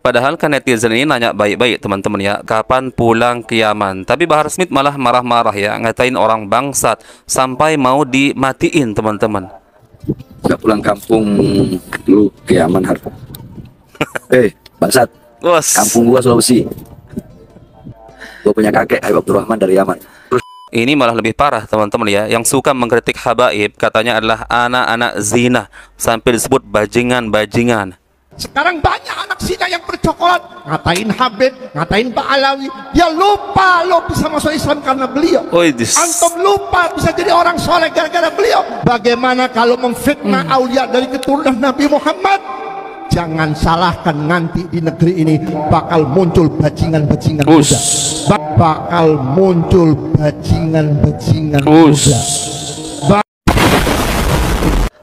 Padahal kan netizen ini nanya baik-baik teman-teman ya, kapan pulang ke Yaman. Tapi Bahar Smith malah marah-marah ya, ngatain orang bangsat sampai mau dimatiin teman-teman. Nggak pulang kampung lu ke Yaman, Har. Bangsat, kampung gua Sulawesi. Gua punya kakek Habib Abdurrahman dari Yaman. Ini malah lebih parah teman-teman ya, yang suka mengkritik habaib katanya adalah anak-anak zina sampai disebut bajingan-bajingan. Sekarang banyak anak zina yang bercoklat, ngatain Habib, ngatain Pak Alawi. Dia lupa lo bisa masuk Islam karena beliau. Antum lupa bisa jadi orang soleh gara-gara beliau. Bagaimana kalau memfitnah aulia dari keturunan Nabi Muhammad? Jangan salahkan, nanti di negeri ini bakal muncul bajingan-bajingan muda. Bakal muncul bajingan-bajingan muda.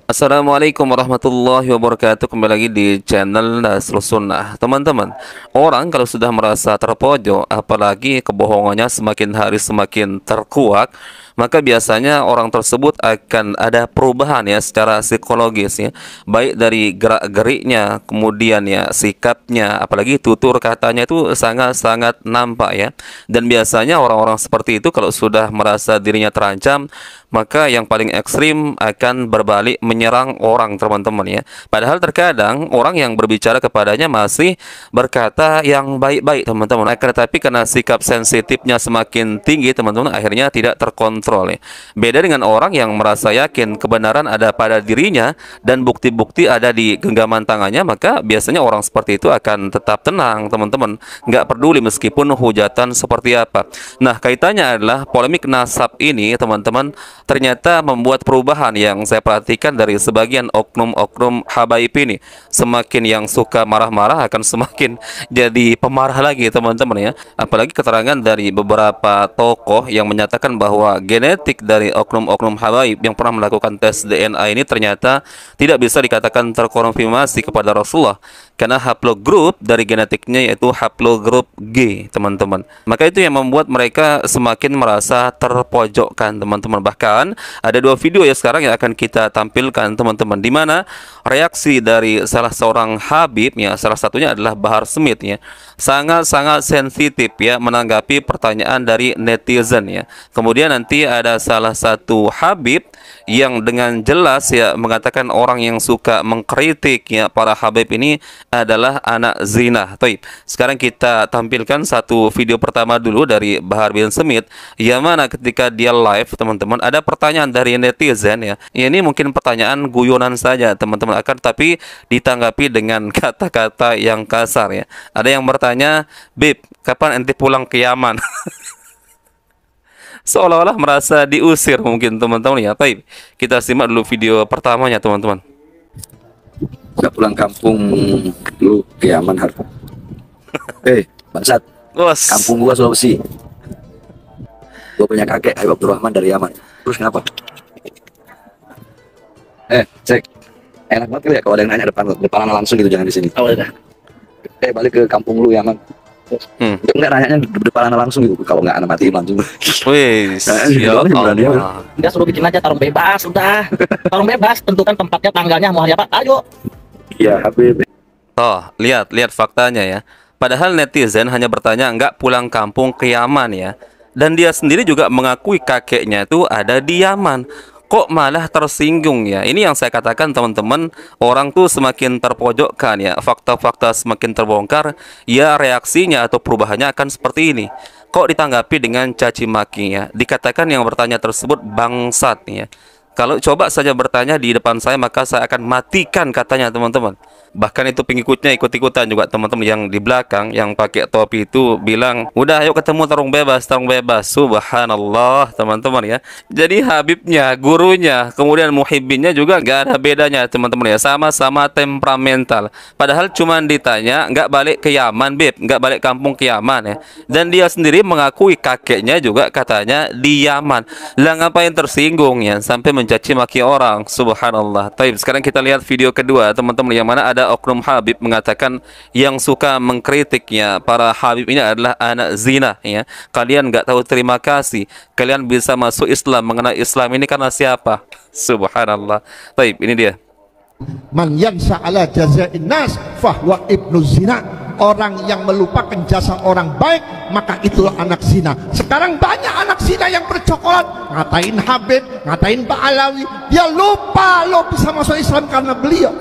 Assalamualaikum warahmatullahi wabarakatuh. Kembali lagi di channel Nasrus Sunnah. Teman-teman, orang kalau sudah merasa terpojok, apalagi kebohongannya semakin hari semakin terkuak, maka biasanya orang tersebut akan ada perubahan ya secara psikologis ya, baik dari gerak-geriknya, kemudian ya sikapnya, apalagi tutur katanya itu sangat-sangat nampak ya. Dan biasanya orang-orang seperti itu kalau sudah merasa dirinya terancam, maka yang paling ekstrim akan berbalik menyerang orang teman-teman ya. Padahal terkadang orang yang berbicara kepadanya masih berkata yang baik-baik teman-teman, akan tetapi karena sikap sensitifnya semakin tinggi teman-teman, akhirnya tidak terkontrol ya. Beda dengan orang yang merasa yakin kebenaran ada pada dirinya dan bukti-bukti ada di genggaman tangannya, maka biasanya orang seperti itu akan tetap tenang teman-teman, nggak peduli meskipun hujatan seperti apa. Nah, kaitannya adalah polemik nasab ini teman-teman ternyata membuat perubahan yang saya perhatikan dari sebagian oknum-oknum habaib ini. Semakin yang suka marah-marah akan semakin jadi pemarah lagi teman-teman ya. Apalagi keterangan dari beberapa tokoh yang menyatakan bahwa genetik dari oknum-oknum habaib yang pernah melakukan tes DNA ini ternyata tidak bisa dikatakan terkonfirmasi kepada Rasulullah, karena haplogrup dari genetiknya yaitu haplogrup G teman-teman. Maka itu yang membuat mereka semakin merasa terpojokkan teman-teman. Bahkan ada dua video ya sekarang yang akan kita tampilkan teman-teman, di mana reaksi dari salah seorang habib ya, salah satunya adalah Bahar Smith ya, sangat-sangat sensitif ya menanggapi pertanyaan dari netizen ya. Kemudian nanti ada salah satu habib yang dengan jelas ya mengatakan orang yang suka mengkritik ya para habib ini adalah anak zina. Baik, sekarang kita tampilkan satu video pertama dulu dari Bahar bin Smith, yang mana ketika dia live teman-teman ada pertanyaan dari netizen ya. Ini mungkin pertanyaan guyonan saja teman-teman, akan tapi ditanggapi dengan kata-kata yang kasar ya. Ada yang bertanya, "Bib, kapan ente pulang ke Yaman?" Seolah-olah merasa diusir mungkin teman-teman ya. Baik, kita simak dulu video pertamanya teman-teman. Nggak pulang kampung lu ke Yaman, Har. Bangsat, kampung gua Sulawesi. Gua punya kakek Habib Abdurrahman dari Yaman. Terus kenapa? Cek, enak banget kali ya kalau ada yang nanya depan langsung gitu, jangan di sini. Oh udah. Balik ke kampung lu Yaman. Enggak, nanya depan langsung gitu, kalau nggak anak matiin langsung. Wih, dia suruh bikin aja tarung bebas, udah. Tarung bebas, tentukan tempatnya, tanggalnya, mau hari apa, ayo. Iya, Habib. Oh, lihat faktanya ya. Padahal netizen hanya bertanya nggak pulang kampung ke Yaman ya. Dan dia sendiri juga mengakui kakeknya itu ada di Yaman. Kok malah tersinggung ya? Ini yang saya katakan teman-teman, orang tuh semakin terpojokkan ya, fakta-fakta semakin terbongkar, ya reaksinya atau perubahannya akan seperti ini. Kok ditanggapi dengan caci maki ya? Dikatakan yang bertanya tersebut bangsat ya. Kalau coba saja bertanya di depan saya, maka saya akan matikan katanya teman-teman. Bahkan itu pengikutnya ikut-ikutan juga teman-teman, yang di belakang yang pakai topi itu bilang, udah ayo ketemu tarung bebas, tarung bebas. Subhanallah teman-teman ya. Jadi habibnya, gurunya, kemudian muhibbinnya juga nggak ada bedanya teman-teman ya, sama-sama temperamental. Padahal cuma ditanya nggak balik ke Yaman Bib, nggak balik kampung ke Yaman ya. Dan dia sendiri mengakui kakeknya juga katanya di Yaman. Lah ngapain tersinggung ya sampai mencaci maki orang? Subhanallah. Taib, sekarang kita lihat video kedua teman-teman, yang mana ada oknum habib mengatakan yang suka mengkritiknya para habib ini adalah anak zina ya. Kalian nggak tahu terima kasih, kalian bisa masuk Islam, mengenal Islam ini karena siapa? Subhanallah. Taib, ini dia. Man yansa ala jaza'in nas fahuwa ibnu zina. orang yang melupakan jasa orang baik, maka itulah anak zina. Sekarang banyak anak zina yang bercoklat, ngatain Habib, ngatain Pak Alawi. Dia lupa lo bisa masuk Islam karena beliau.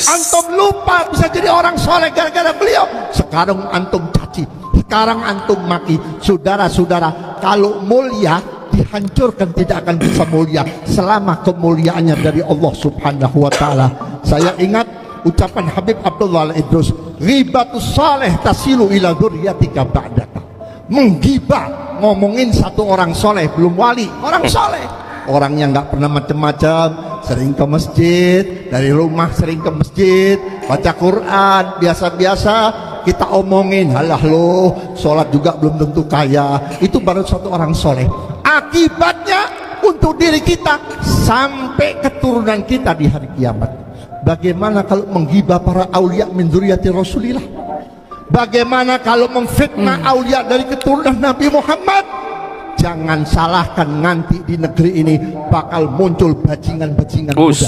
Antum lupa bisa jadi orang soleh gara-gara beliau. Sekarang antum caci, sekarang antum maki. Saudara-saudara, kalau mulia dihancurkan tidak akan bisa mulia selama kemuliaannya dari Allah Subhanahu wa taala. Saya ingat ucapan Habib Abdullah Al-Idrus, ghibatus saleh tasilu ila dzurriyyatika ba'daka. Menggibah, ngomongin satu orang soleh, belum wali, orang soleh, orang yang nggak pernah macam-macam, sering ke masjid, dari rumah sering ke masjid, baca Quran, biasa-biasa kita omongin, halah lo sholat juga belum tentu kaya, itu baru satu orang soleh. Akibatnya untuk diri kita sampai keturunan kita di hari kiamat. Bagaimana kalau menggibah para aulia min dzurriyyati Rasulillah? Bagaimana kalau memfitnah aulia dari keturunan Nabi Muhammad? Jangan salahkan, nanti di negeri ini bakal muncul bajingan-bajingan muda,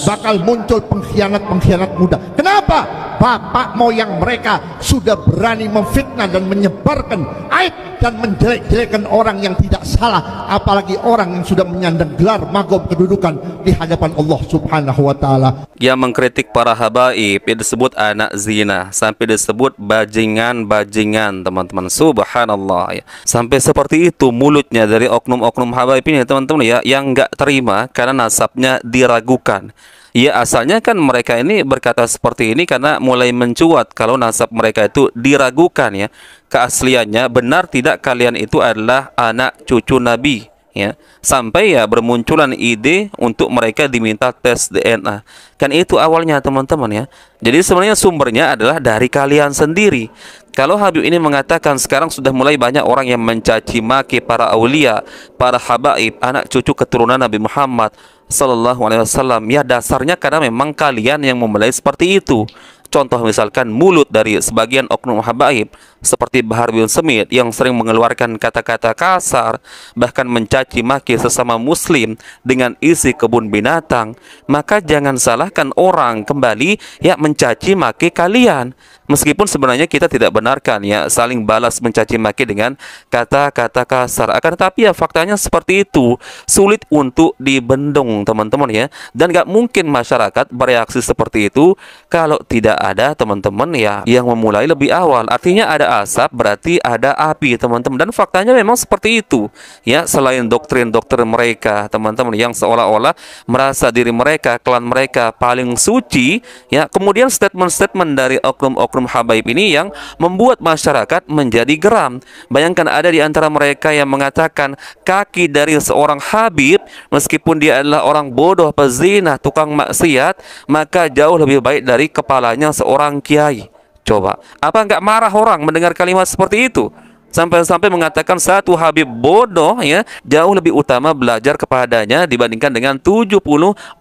bakal muncul pengkhianat-pengkhianat muda. Kenapa? Bapak moyang mereka sudah berani memfitnah dan menyebarkan aib dan menjelek-jelekan orang yang tidak salah, apalagi orang yang sudah menyandang gelar magom kedudukan di hadapan Allah Subhanahu wa taala. Yang mengkritik para habaib disebut anak zina, sampai disebut bajingan-bajingan, teman-teman. Subhanallah ya. Sampai seperti itu mulutnya dari oknum-oknum habaib ini, teman-teman ya, yang nggak terima karena nasabnya diragukan. Ya, asalnya kan mereka ini berkata seperti ini karena mulai mencuat kalau nasab mereka itu diragukan ya. Keasliannya benar tidak kalian itu adalah anak cucu Nabi ya. Sampai ya bermunculan ide untuk mereka diminta tes DNA. Kan itu awalnya, teman-teman ya. Jadi sebenarnya sumbernya adalah dari kalian sendiri. Kalau Habib ini mengatakan sekarang sudah mulai banyak orang yang mencaci maki para aulia, para habaib, anak cucu keturunan Nabi Muhammad Sallallahu Alaihi Wasallam, ya dasarnya karena memang kalian yang memulai seperti itu. Contoh misalkan mulut dari sebagian oknum habaib seperti Bahar bin Semit yang sering mengeluarkan kata-kata kasar, bahkan mencaci maki sesama muslim dengan isi kebun binatang, maka jangan salahkan orang kembali ya mencaci maki kalian. Meskipun sebenarnya kita tidak benarkan ya saling balas mencaci maki dengan kata-kata kasar, akan tetapi ya faktanya seperti itu, sulit untuk dibendung, teman-teman ya. Dan gak mungkin masyarakat bereaksi seperti itu kalau tidak ada, teman-teman ya, yang memulai lebih awal. Artinya ada asap berarti ada api, teman-teman. Dan faktanya memang seperti itu ya. Selain doktrin-doktrin mereka, teman-teman, yang seolah-olah merasa diri mereka, klan mereka paling suci ya, kemudian statement-statement dari oknum-oknum habaib ini yang membuat masyarakat menjadi geram. Bayangkan ada di antara mereka yang mengatakan kaki dari seorang habib, meskipun dia adalah orang bodoh, pezina, tukang maksiat, maka jauh lebih baik dari kepalanya seorang kiai. Coba, apa nggak marah orang mendengar kalimat seperti itu? Sampai-sampai mengatakan satu habib bodoh ya jauh lebih utama belajar kepadanya dibandingkan dengan 70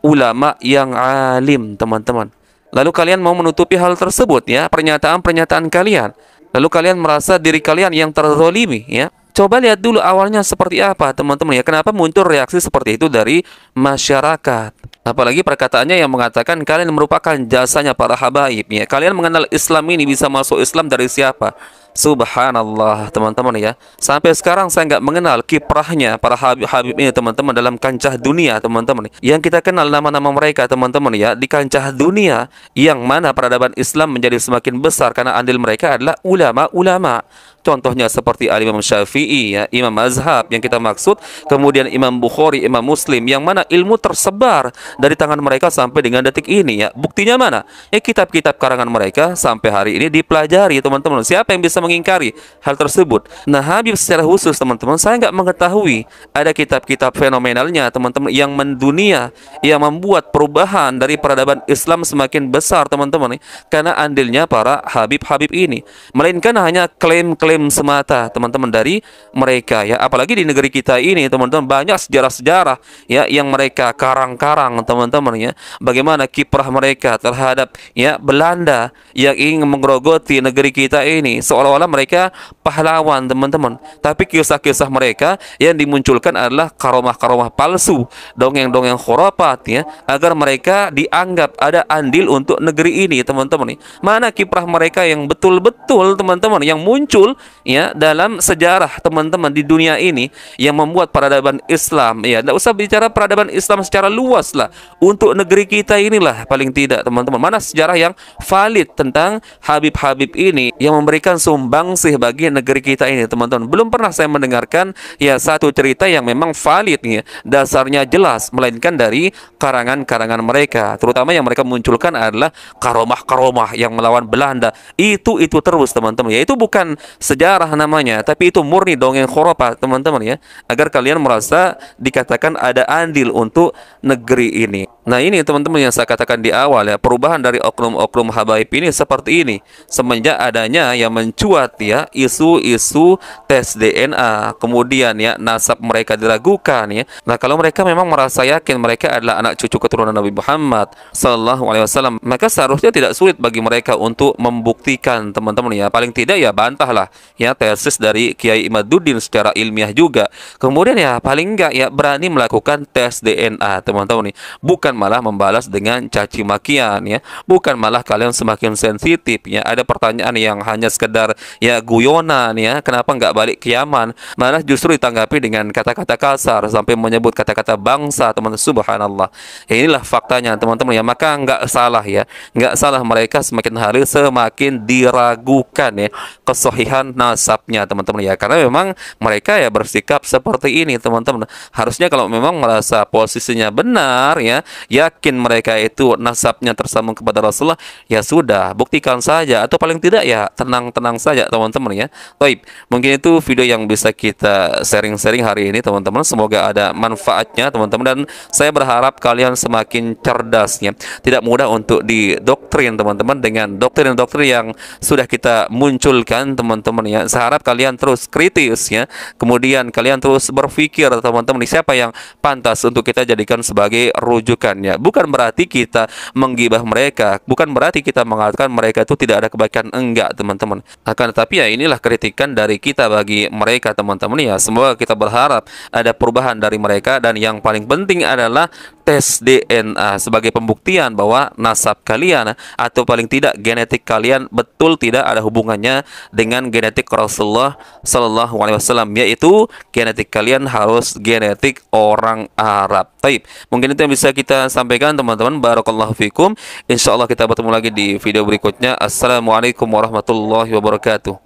ulama yang alim, teman-teman. Lalu kalian mau menutupi hal tersebut ya, pernyataan-pernyataan kalian. Lalu kalian merasa diri kalian yang terzolimi ya. Coba lihat dulu awalnya seperti apa, teman-teman ya. Kenapa muncul reaksi seperti itu dari masyarakat? Apalagi perkataannya yang mengatakan kalian merupakan jasanya para habaib ya. Kalian mengenal Islam ini bisa masuk Islam dari siapa? Subhanallah, teman-teman ya. Sampai sekarang saya nggak mengenal kiprahnya para habib-habib ini, teman-teman, dalam kancah dunia, teman-teman. Yang kita kenal nama-nama mereka, teman-teman ya, di kancah dunia, yang mana peradaban Islam menjadi semakin besar karena andil mereka adalah ulama-ulama. Contohnya seperti Imam Syafi'i ya, Imam Mazhab yang kita maksud, kemudian Imam Bukhari, Imam Muslim, yang mana ilmu tersebar dari tangan mereka sampai dengan detik ini ya. Buktinya mana? Ya kitab-kitab karangan mereka sampai hari ini dipelajari, teman-teman. Siapa yang bisa mengingkari hal tersebut? Nah, Habib secara khusus, teman-teman, saya nggak mengetahui ada kitab-kitab fenomenalnya, teman-teman, yang mendunia, yang membuat perubahan dari peradaban Islam semakin besar, teman-teman, karena andilnya para habib-habib ini. Melainkan hanya klaim-klaim semata, teman-teman, dari mereka ya. Apalagi di negeri kita ini, teman-teman, banyak sejarah-sejarah ya yang mereka karang-karang, teman-teman ya. Bagaimana kiprah mereka terhadap ya Belanda yang ingin menggerogoti negeri kita ini, seolah-olah seolah-olah mereka pahlawan teman-teman. Tapi kisah-kisah mereka yang dimunculkan adalah karomah-karomah palsu, dongeng-dongeng khurafat ya, agar mereka dianggap ada andil untuk negeri ini teman-teman. Mana kiprah mereka yang betul-betul teman-teman yang muncul ya dalam sejarah teman-teman di dunia ini yang membuat peradaban Islam ya, tidak usah bicara peradaban Islam secara luas lah, untuk negeri kita inilah paling tidak teman-teman, mana sejarah yang valid tentang Habib-Habib ini yang memberikan sumbangsih bagi negeri kita ini teman-teman. Belum pernah saya mendengarkan ya satu cerita yang memang valid ya, dasarnya jelas, melainkan dari karangan-karangan mereka, terutama yang mereka munculkan adalah karomah-karomah yang melawan Belanda. Itu terus teman-teman ya, itu bukan sejarah namanya, tapi itu murni dongeng khurafat teman-teman ya, agar kalian merasa dikatakan ada andil untuk negeri ini. Nah ini teman-teman yang saya katakan di awal ya, perubahan dari oknum-oknum habaib ini seperti ini semenjak adanya yang mencuat ya isu-isu tes DNA, kemudian ya nasab mereka diragukan ya. Nah kalau mereka memang merasa yakin mereka adalah anak cucu keturunan Nabi Muhammad Sallallahu Alaihi Wasallam, maka seharusnya tidak sulit bagi mereka untuk membuktikan teman-teman ya, paling tidak ya bantahlah ya tesis dari Kiai Imaduddin secara ilmiah juga. Kemudian ya paling enggak ya berani melakukan tes DNA teman-teman nih, bukan malah membalas dengan caci makian ya, bukan malah kalian semakin sensitif ya, ada pertanyaan yang hanya sekedar ya guyonan ya, kenapa nggak balik ke Yaman, malah justru ditanggapi dengan kata-kata kasar sampai menyebut kata-kata bangsa teman-teman. Subhanallah ya, inilah faktanya teman-teman ya, maka nggak salah ya, nggak salah mereka semakin hari semakin diragukan ya kesahihan nasabnya teman-teman ya, karena memang mereka ya bersikap seperti ini teman-teman. Harusnya kalau memang merasa posisinya benar ya, yakin mereka itu nasabnya tersambung kepada Rasulullah, ya sudah buktikan saja, atau paling tidak ya tenang-tenang saja teman-teman ya. Baik, mungkin itu video yang bisa kita sharing-sharing hari ini teman-teman, semoga ada manfaatnya teman-teman, dan saya berharap kalian semakin cerdas ya, tidak mudah untuk didoktrin teman-teman dengan doktrin-doktrin yang sudah kita munculkan teman-teman ya. Saya harap kalian terus kritis ya, kemudian kalian terus berpikir teman-teman, siapa yang pantas untuk kita jadikan sebagai rujukan ya. Bukan berarti kita menggibah mereka, bukan berarti kita mengatakan mereka itu tidak ada kebaikan, enggak teman-teman. Akan tetapi ya inilah kritikan dari kita bagi mereka teman-teman ya. Semoga kita berharap ada perubahan dari mereka, dan yang paling penting adalah tes DNA sebagai pembuktian bahwa nasab kalian atau paling tidak genetik kalian betul tidak ada hubungannya dengan genetik Rasulullah Sallallahu Alaihi Wasallam, yaitu genetik kalian harus genetik orang Arab. Baik, mungkin itu yang bisa kita sampaikan teman-teman. Barakallahu fikum. Insyaallah kita bertemu lagi di video berikutnya. Assalamualaikum warahmatullahi wabarakatuh.